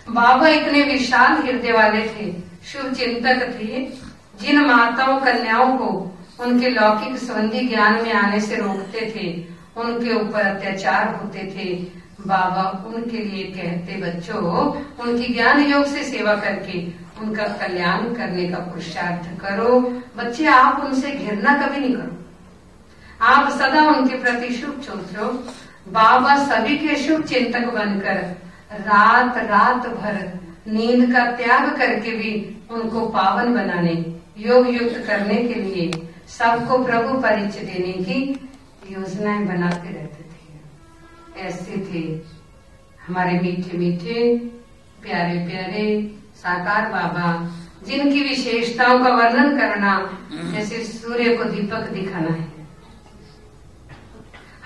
बाबा इतने विशाल हृदय वाले थे, शुभ चिंतक थे। जिन माताओं कन्याओं को उनके लौकिक संबंधी ज्ञान में आने से रोकते थे, उनके ऊपर अत्याचार होते थे, बाबा उनके लिए कहते, बच्चों उनकी ज्ञान योग से सेवा करके उनका कल्याण करने का पुरुषार्थ करो। बच्चे आप उनसे घृणा कभी नहीं करो, आप सदा उनके प्रति शुभ सोचो। बाबा सभी के शुभ चिंतक बनकर रात रात भर नींद का त्याग करके भी उनको पावन बनाने, योग युक्त करने के लिए सबको प्रभु परिचय देने की योजनाएं बनाते रहते थे। ऐसे थे हमारे मीठे मीठे प्यारे प्यारे साकार बाबा, जिनकी विशेषताओं का वर्णन करना जैसे सूर्य को दीपक दिखाना है।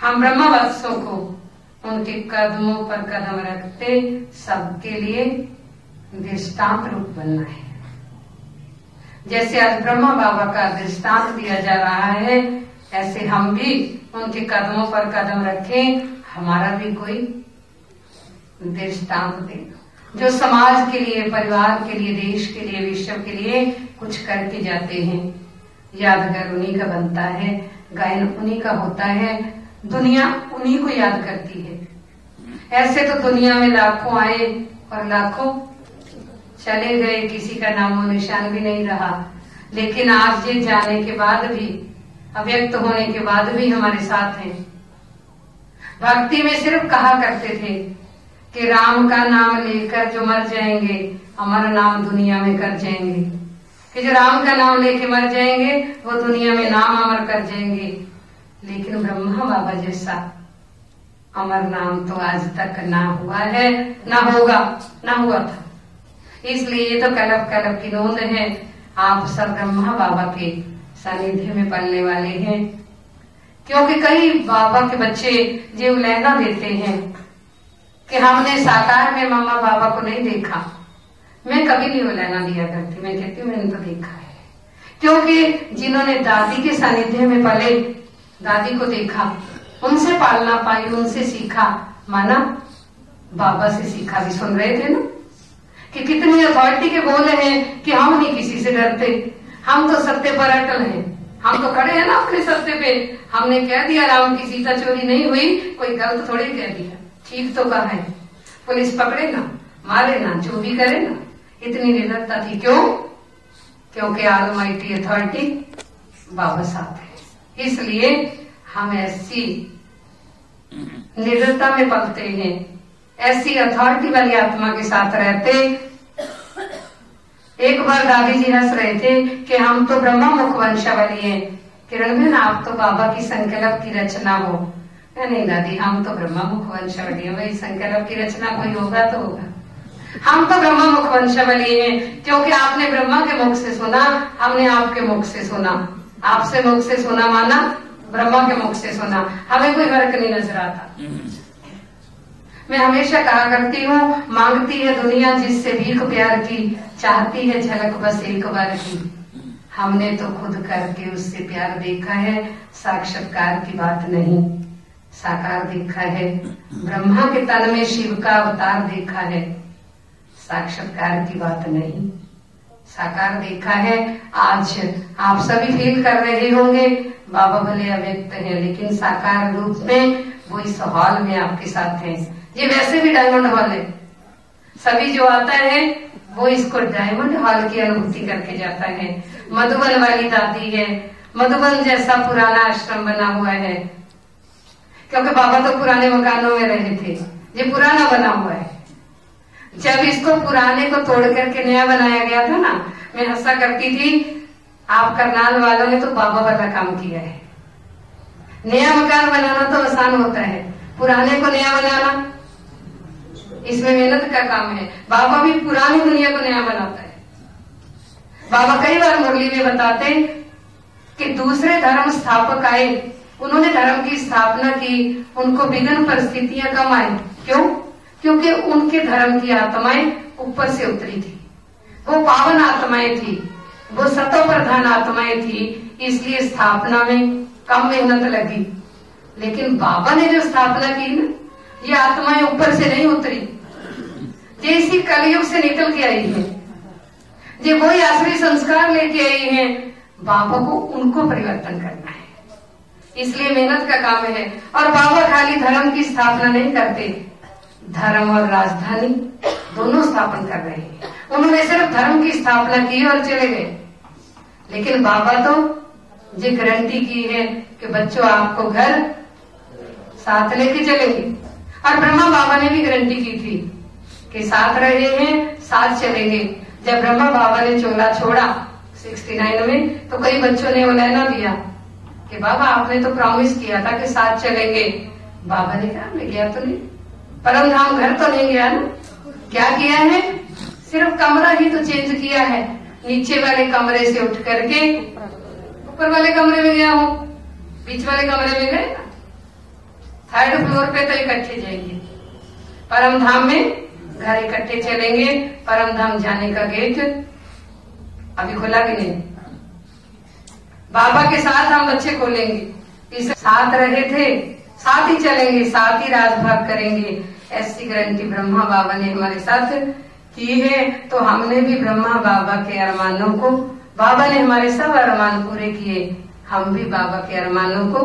हम ब्रह्मा वत्सों को उनके कदमों पर कदम रखते सबके लिए दृष्टांत रूप बनना है। जैसे आज ब्रह्मा बाबा का दृष्टांत दिया जा रहा है, ऐसे हम भी उनके कदमों पर कदम रखें, हमारा भी कोई दृष्टांत दे जो समाज के लिए, परिवार के लिए, देश के लिए, विश्व के लिए कुछ करके जाते हैं। यादगार उन्हीं का बनता है, गायन उन्हीं का होता है, दुनिया उन्हीं को याद करती है। ऐसे तो दुनिया में लाखों आए और लाखों चले गए, किसी का नामो निशान भी नहीं रहा। लेकिन आज ये जाने के बाद भी, अव्यक्त होने के बाद भी हमारे साथ हैं। भक्ति में सिर्फ कहा करते थे कि राम का नाम लेकर जो मर जाएंगे, अमर नाम दुनिया में कर जाएंगे। कि जो राम का नाम लेके मर जाएंगे वो दुनिया में नाम अमर कर जाएंगे। लेकिन ब्रह्मा बाबा जैसा अमर नाम तो आज तक ना हुआ है, ना होगा, ना हुआ था। इसलिए ये तो कलब कलब की नोंद है। आप सब ब्रह्मा बाबा के सानिध्य में पलने वाले हैं। क्योंकि कई बाबा के बच्चे जो उलहना देते हैं कि हमने साकार में मम्मा बाबा को नहीं देखा। मैं कभी नहीं उलहना दिया करती, मैं कहती हूँ मैंने तो देखा है। क्योंकि जिन्होंने दादी के सानिध्य में पले, दादी को देखा, उनसे पालना पाई, उनसे सीखा, माना बाबा से सीखा भी। सुन रहे थे ना कि कितनी अथॉरिटी के बोले हैं कि हम नहीं किसी से डरते, हम तो सत्य पर अटल हैं, हम तो खड़े हैं ना अपने सत्य पे। हमने कह दिया राम की सीता चोरी नहीं हुई, कोई गलत थोड़ी कह दिया, ठीक तो कहा है। पुलिस पकड़े ना, मारे ना, जो भी करे ना, इतनी निर्भरता थी। क्यों? क्योंकि ऑलमाइटी अथॉरिटी बाबा साथ है। इसलिए हम ऐसी निर्भरता में पलते हैं, ऐसी अथॉरिटी वाली आत्मा के साथ रहते। एक बार दादी जी हंस रहे थे कि हम तो ब्रह्मा मुख वंशावली हैं। किरण बहन आप तो बाबा की संकल्प की रचना हो। नहीं दादी, हम तो ब्रह्मा मुख वंशावली है। भाई संकल्प की रचना कोई होगा तो होगा, हम तो ब्रह्मा मुख वंशावली हैं। क्योंकि आपने ब्रह्मा के मुख से सुना, हमने आपके मुख से सुना। आपसे मुख से सुना माना ब्रह्मा के मुख से सुना, हमें कोई फर्क नहीं नजर आता। मैं हमेशा कहा करती हूँ, मांगती है दुनिया जिससे भीख प्यार की, चाहती है झलक बस एक बार की। हमने तो खुद करके उससे प्यार देखा है, साक्षात्कार की बात नहीं, साकार देखा है। ब्रह्मा के तन में शिव का अवतार देखा है, साक्षात्कार की बात नहीं, साकार देखा है। आज आप सभी फील कर रहे होंगे बाबा भले अव्यक्त है, लेकिन साकार रूप में वो इस हॉल में आपके साथ हैं। ये वैसे भी डायमंड हॉल है, सभी जो आता है वो इसको डायमंड हॉल की अनुभूति करके जाता है। मधुबन वाली दादी है, मधुबन जैसा पुराना आश्रम बना हुआ है। क्योंकि बाबा तो पुराने मकानों में रहे थे, ये पुराना बना हुआ है। जब इसको पुराने को तोड़ करके नया बनाया गया था ना, मैं हंसा करती थी, आप करनाल वालों ने तो बाबा वाला काम किया है। नया मकान बनाना तो आसान होता है, पुराने को नया बनाना इसमें मेहनत का काम है। बाबा भी पुरानी दुनिया को नया बनाता है। बाबा कई बार मुरली में बताते कि दूसरे धर्म स्थापक आए, उन्होंने धर्म की स्थापना की, उनको विघ्न परिस्थितियां कम आई। क्यों? क्योंकि उनके धर्म की आत्माएं ऊपर से उतरी थी, वो पावन आत्माएं थी, वो सतो प्रधान आत्माएं थी, इसलिए स्थापना में कम मेहनत लगी। लेकिन बाबा ने जो स्थापना की ना, ये आत्माएं ऊपर से नहीं उतरी। ये इसी कलयुग से निकल के आई है, ये वही आसुरी संस्कार लेके आई है। बाबा को उनको परिवर्तन करना है, इसलिए मेहनत का काम है। और बाबा खाली धर्म की स्थापना नहीं करते, धर्म और राजधानी दोनों स्थापन कर रहे हैं। उन्होंने सिर्फ धर्म की स्थापना की और चले गए, लेकिन बाबा तो ये गारंटी की है कि बच्चों आपको घर साथ लेके चलेंगे। और ब्रह्मा बाबा ने भी गारंटी की थी कि साथ रहे हैं, साथ चलेंगे। जब ब्रह्मा बाबा ने चोला छोड़ा 69 में, तो कई बच्चों ने उलहना दिया कि बाबा आपने तो प्रॉमिस किया था कि साथ चलेंगे। बाबा ने कहा मैं गया तो नहीं, परम धाम घर तो नहीं गया ना। क्या किया है? सिर्फ कमरा ही तो चेंज किया है, नीचे वाले कमरे से उठ करके ऊपर वाले कमरे में गया हूँ, बीच वाले कमरे में गए ना। थर्ड फ्लोर पे तो इकट्ठे जाएंगे, परम धाम में घर इकट्ठे चलेंगे। परम धाम जाने का गेट अभी खुला भी नहीं, बाबा के साथ हम बच्चे खोलेंगे। इस साथ रहे थे, साथ ही चलेंगे, साथ ही राजभाग करेंगे। ऐसी गारंटी ब्रह्मा बाबा ने हमारे साथ की है। तो हमने भी ब्रह्मा बाबा के अरमानों को, बाबा ने हमारे सब अरमान पूरे किए, हम भी बाबा के अरमानों को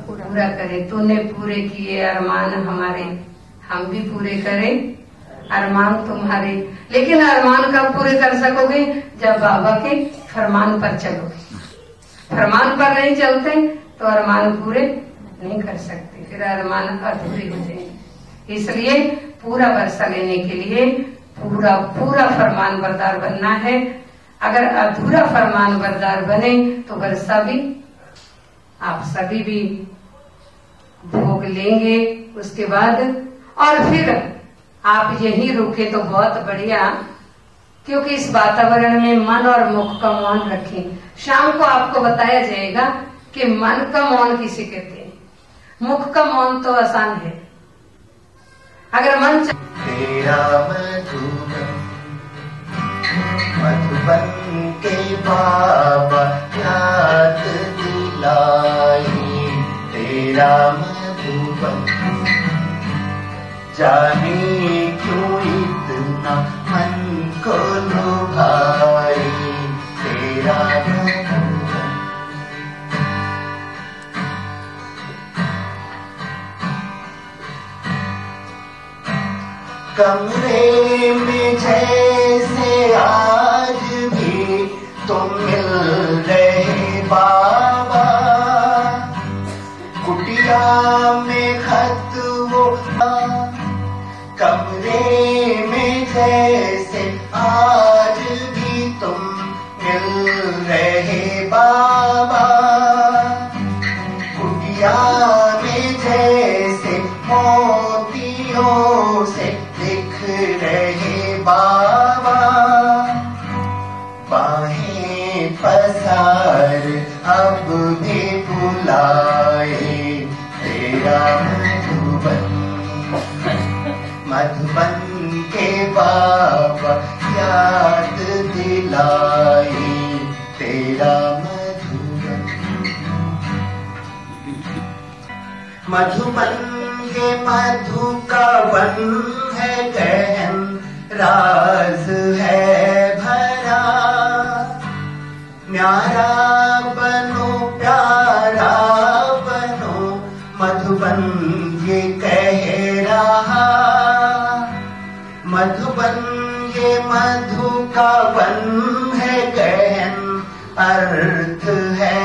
पूरा करें। तूने पूरे किए अरमान हमारे, हम भी पूरे करें अरमान तुम्हारे। लेकिन अरमान कब पूरे कर सकोगे? जब बाबा के फरमान पर चलोगे। फरमान पर नहीं चलते तो अरमान पूरे नहीं कर सकते, फिर अरमान अधूरे हो जाएंगे। इसलिए पूरा वर्षा लेने के लिए पूरा पूरा फरमान बरदार बनना है। अगर अधूरा फरमान बरदार बने तो वर्षा भी आप सभी भी भोग लेंगे उसके बाद। और फिर आप यहीं रुके तो बहुत बढ़िया, क्योंकि इस वातावरण में मन और मुख का मौन रखें। शाम को आपको बताया जाएगा कि मन का मौन किसे कहते हैं, मुख का मौन तो आसान है। अगर मन तेरा मधुबन के बाबा याद दिलाई, तेरा मधुबन जाने क्यों इतना मन को लुभाई, तेरा मधुबन। कमरे में जैसे आज भी तुम मिल रहे बाबा, कुटिया में खत वो कमरे में जैसे आज भी तुम मिल रहे बाबा, कुटिया में जैसे मोतियों से दिख रहे बाबा, बाहें पसार अब भी बुलाए, तेरा मधुबन मधुबन के बाबा याद दिलाई, तेरा मधुबन। मधुबन ये मधु का वन है गहन, राज है भरा, न्यारा बनो प्यारा बनो, मधुबन ये कह रहा। मधुबन ये मधु का वन है गहन, अर्थ है